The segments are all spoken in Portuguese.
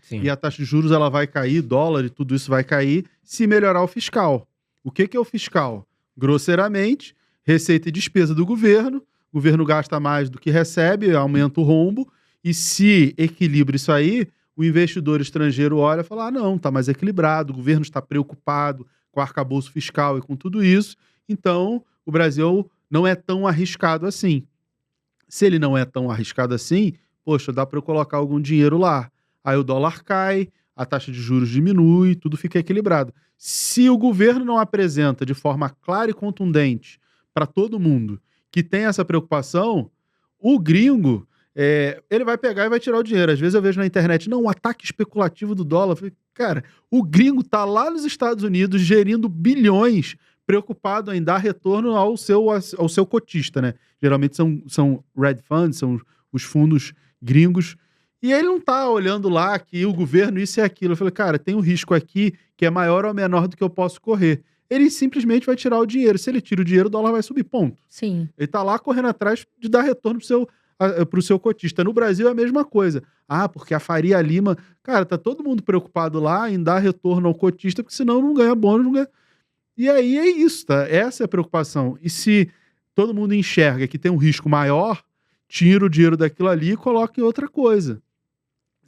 Sim. e a taxa de juros ela vai cair, dólar e tudo isso vai cair, se melhorar o fiscal. O que é o fiscal? Grosseiramente, receita e despesa do governo, o governo gasta mais do que recebe, aumenta o rombo, e se equilibra isso aí, o investidor estrangeiro olha e fala, não, está mais equilibrado, o governo está preocupado com o arcabouço fiscal e com tudo isso, então o Brasil não é tão arriscado assim. Se ele não é tão arriscado assim, poxa, dá para eu colocar algum dinheiro lá. Aí o dólar cai, a taxa de juros diminui, tudo fica equilibrado. Se o governo não apresenta de forma clara e contundente para todo mundo que tem essa preocupação, o gringo, ele vai pegar e vai tirar o dinheiro. Às vezes eu vejo na internet, não, o ataque especulativo do dólar. Eu falei, cara, o gringo tá lá nos Estados Unidos gerindo bilhões, preocupado em dar retorno ao seu cotista, né? Geralmente são Red Funds, são os fundos gringos. E ele não tá olhando lá que o governo isso e aquilo. Eu falei, cara, tem um risco aqui que é maior ou menor do que eu posso correr. Ele simplesmente vai tirar o dinheiro. Se ele tira o dinheiro, o dólar vai subir, ponto. Sim. Ele tá lá correndo atrás de dar retorno pro seu cotista. No Brasil é a mesma coisa. Ah, porque a Faria Lima... Cara, tá todo mundo preocupado lá em dar retorno ao cotista, porque senão não ganha bônus, não ganha... E aí é isso, tá? Essa é a preocupação. E se todo mundo enxerga que tem um risco maior, tira o dinheiro daquilo ali e coloca em outra coisa.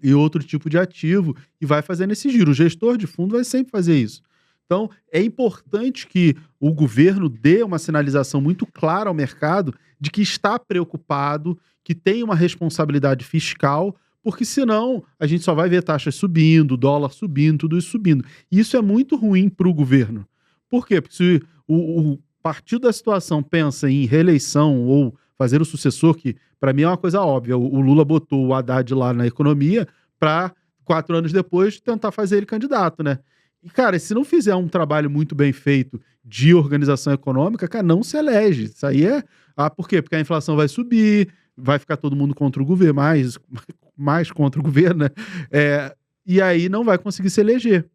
E outro tipo de ativo, e vai fazendo esse giro. O gestor de fundo vai sempre fazer isso. Então, é importante que o governo dê uma sinalização muito clara ao mercado de que está preocupado, que tem uma responsabilidade fiscal, porque senão a gente só vai ver taxas subindo, dólar subindo, tudo isso subindo. E isso é muito ruim para o governo. Por quê? Porque se o partido da situação pensa em reeleição ou fazer o sucessor, que para mim é uma coisa óbvia, o Lula botou o Haddad lá na economia para 4 anos depois tentar fazer ele candidato, né? E, cara, se não fizer um trabalho muito bem feito de organização econômica, cara, não se elege. Isso aí é... Ah, por quê? Porque a inflação vai subir, vai ficar todo mundo contra o governo, mais contra o governo, né? E aí não vai conseguir se eleger.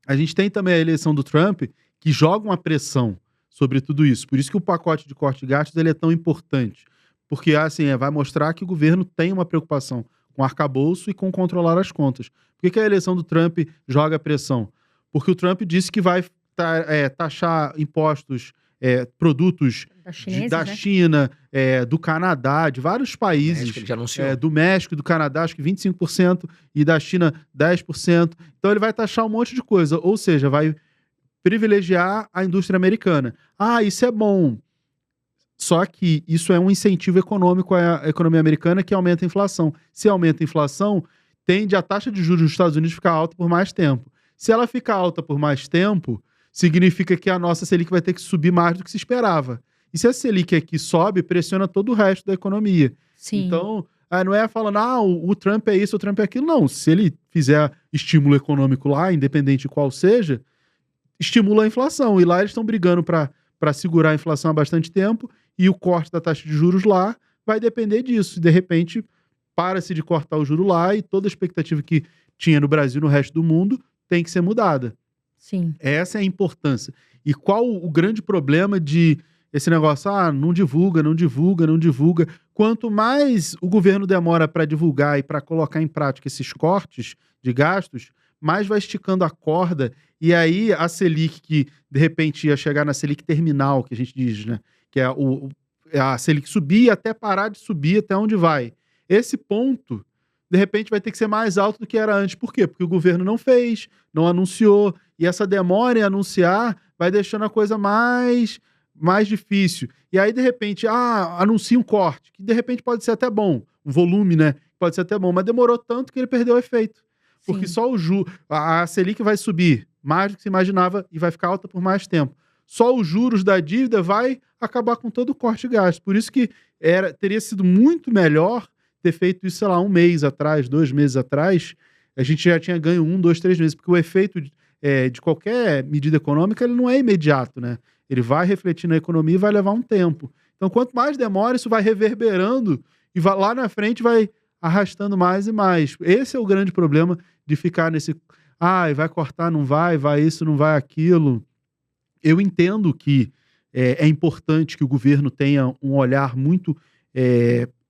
A gente tem também a eleição do Trump, que joga uma pressão sobre tudo isso. Por isso que o pacote de corte de gastos ele é tão importante. Porque assim, vai mostrar que o governo tem uma preocupação com arcabouço e com controlar as contas. Por que a eleição do Trump joga pressão? Porque o Trump disse que vai taxar impostos, produtos da né? China, do Canadá, de vários países. México, ele já anunciou. Do México e do Canadá, acho que 25%, e da China 10%. Então ele vai taxar um monte de coisa. Ou seja, vai privilegiar a indústria americana. Ah, isso é bom. Só que isso é um incentivo econômico à economia americana que aumenta a inflação. Se aumenta a inflação, tende a taxa de juros dos Estados Unidos ficar alta por mais tempo. Se ela ficar alta por mais tempo, significa que a nossa Selic vai ter que subir mais do que se esperava. E se a Selic aqui sobe, pressiona todo o resto da economia. Sim. Então, não é falando, o Trump é isso, o Trump é aquilo. Não, se ele fizer estímulo econômico lá, independente de qual seja, estimula a inflação. E lá eles estão brigando para segurar a inflação há bastante tempo, e o corte da taxa de juros lá vai depender disso. De repente, para-se de cortar o juro lá e toda a expectativa que tinha no Brasil e no resto do mundo tem que ser mudada. Sim. Essa é a importância. E qual o grande problema de esse negócio? Não divulga, não divulga, não divulga. Quanto mais o governo demora para divulgar e para colocar em prática esses cortes de gastos, mais vai esticando a corda. E aí a Selic, que de repente ia chegar na Selic terminal, que a gente diz, né? Que é a Selic subir até parar de subir até onde vai. Esse ponto, de repente, vai ter que ser mais alto do que era antes. Por quê? Porque o governo não fez, não anunciou. E essa demora em anunciar vai deixando a coisa mais difícil. E aí, de repente, anuncia um corte, que de repente pode ser até bom. Um volume, né? Pode ser até bom, mas demorou tanto que ele perdeu o efeito. Porque Sim. só a Selic vai subir mais do que se imaginava e vai ficar alta por mais tempo. Só os juros da dívida vai acabar com todo o corte de gasto. Por isso que teria sido muito melhor ter feito isso, sei lá, 1 mês atrás, 2 meses atrás. A gente já tinha ganho 1, 2, 3 meses, porque o efeito de qualquer medida econômica ele não é imediato, né? Ele vai refletir na economia e vai levar um tempo. Então, quanto mais demora, isso vai reverberando e lá na frente vai arrastando mais e mais. Esse é o grande problema de ficar nesse... vai cortar, não vai isso, não vai aquilo. Eu entendo que é importante que o governo tenha um olhar muito,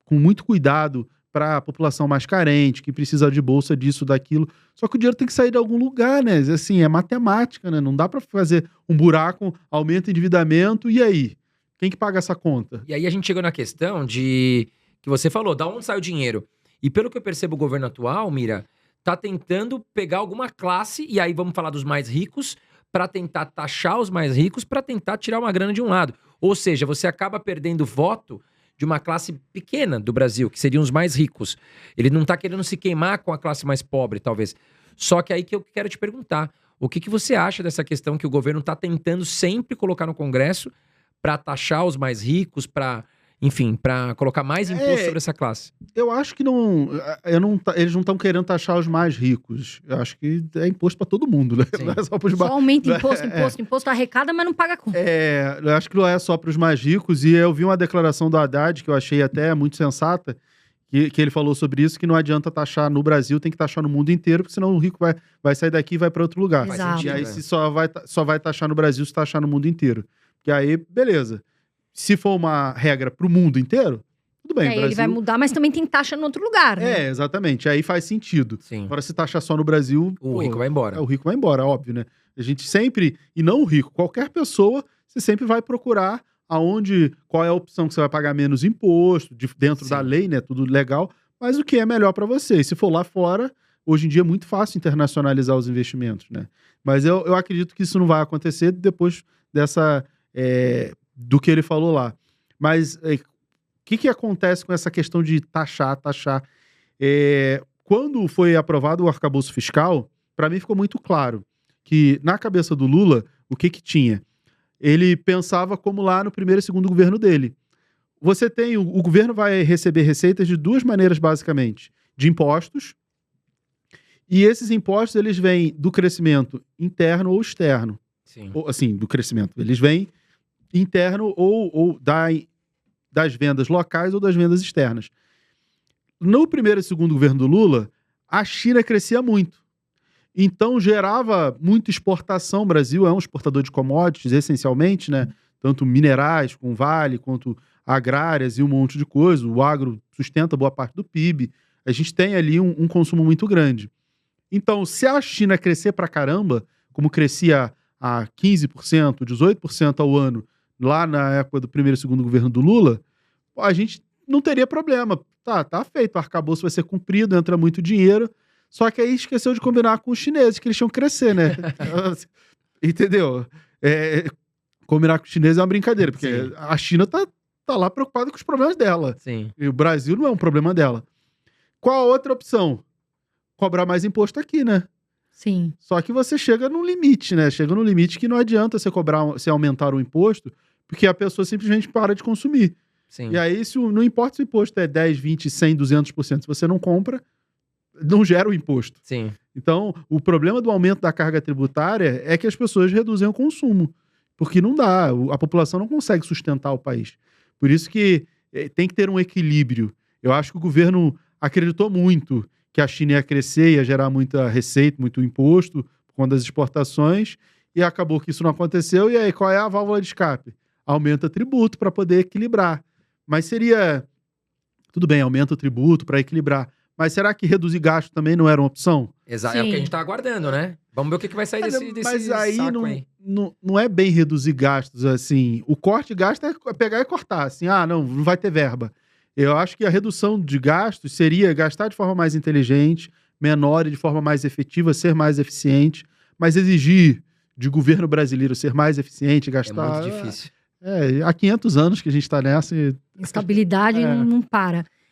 com muito cuidado para a população mais carente, que precisa de bolsa disso, daquilo. Só que o dinheiro tem que sair de algum lugar, né? Assim, é matemática, né? Não dá para fazer um buraco, aumenta o endividamento, e aí? Quem que paga essa conta? E aí a gente chegou na questão de que você falou, da onde sai o dinheiro? E pelo que eu percebo, o governo atual, Mira, tá tentando pegar alguma classe, e aí vamos falar dos mais ricos, para tentar taxar os mais ricos, para tentar tirar uma grana de um lado. Ou seja, você acaba perdendo voto de uma classe pequena do Brasil, que seriam os mais ricos. Ele não tá querendo se queimar com a classe mais pobre, talvez. Só que aí que eu quero te perguntar, o que você acha dessa questão que o governo tá tentando sempre colocar no Congresso para taxar os mais ricos, para, enfim, para colocar mais imposto sobre essa classe? Eu acho que não, eles não estão querendo taxar os mais ricos. Eu acho que é imposto para todo mundo, né? Sim. Não é só para os Só aumenta imposto arrecada, mas não paga conta. eu acho que não é só para os mais ricos. E eu vi uma declaração do Haddad que eu achei até muito sensata, que ele falou sobre isso, que não adianta taxar no Brasil, tem que taxar no mundo inteiro, porque senão o rico vai sair daqui e vai para outro lugar. Exato. Faz sentido, E aí né? se só vai taxar no Brasil se taxar no mundo inteiro. Porque aí, beleza. Se for uma regra para o mundo inteiro, tudo bem. Ele vai mudar, mas também tem taxa em outro lugar, né? Exatamente. Aí faz sentido. Sim. Agora, se taxar só no Brasil... O rico vai embora. O rico vai embora, óbvio, né? A gente sempre... E não o rico, qualquer pessoa, você sempre vai procurar qual é a opção que você vai pagar menos imposto, dentro Sim. da lei, né? Tudo legal. Mas o que é melhor para você. E se for lá fora, hoje em dia é muito fácil internacionalizar os investimentos, né? Mas eu acredito que isso não vai acontecer depois do que ele falou lá. Mas o que acontece com essa questão de taxar? Quando foi aprovado o arcabouço fiscal, para mim ficou muito claro que na cabeça do Lula, o que tinha? Ele pensava como lá no primeiro e segundo governo dele. Você tem, o governo vai receber receitas de duas maneiras, basicamente. De impostos, e esses impostos, eles vêm do crescimento interno ou externo. Sim. Ou, assim, do crescimento. Eles vêm interno ou das vendas locais ou das vendas externas. No primeiro e segundo governo do Lula, a China crescia muito. Então, gerava muita exportação. O Brasil é um exportador de commodities, essencialmente, né? Tanto minerais, com Vale, quanto agrárias e um monte de coisa. O agro sustenta boa parte do PIB. A gente tem ali um consumo muito grande. Então, se a China crescer pra caramba, como crescia a 15%, 18% ao ano, lá na época do primeiro e segundo governo do Lula, a gente não teria problema. Tá feito, o arcabouço vai ser cumprido, entra muito dinheiro. Só que aí esqueceu de combinar com os chineses, que eles tinham que crescer, né? Entendeu? Combinar com os chineses é uma brincadeira, porque Sim. a China tá lá preocupada com os problemas dela. Sim. E o Brasil não é um problema dela. Qual a outra opção? Cobrar mais imposto aqui, né? Sim. Só que você chega num limite, né? Chega num limite que não adianta você aumentar o imposto, porque a pessoa simplesmente para de consumir. Sim. E aí, não importa se o imposto é 10, 20, 100, 200%, se você não compra, não gera o imposto. Sim. Então, o problema do aumento da carga tributária é que as pessoas reduzem o consumo, porque não dá, a população não consegue sustentar o país. Por isso que tem que ter um equilíbrio. Eu acho que o governo acreditou muito que a China ia crescer, ia gerar muita receita, muito imposto, por conta das exportações, e acabou que isso não aconteceu. E aí, qual é a válvula de escape? Aumenta tributo para poder equilibrar. Mas seria... Tudo bem, aumenta o tributo para equilibrar. Mas será que reduzir gasto também não era uma opção? Exato. É o que a Sim. gente tá aguardando, né? Vamos ver o que vai sair desse Mas aí saco aí. não é bem reduzir gastos, assim. O corte de gasto é pegar e cortar, assim. Não vai ter verba. Eu acho que a redução de gastos seria gastar de forma mais inteligente, menor e de forma mais efetiva, ser mais eficiente, mas exigir de governo brasileiro ser mais eficiente, É gastar... muito difícil. Há 500 anos que a gente tá nessa e... Instabilidade não para.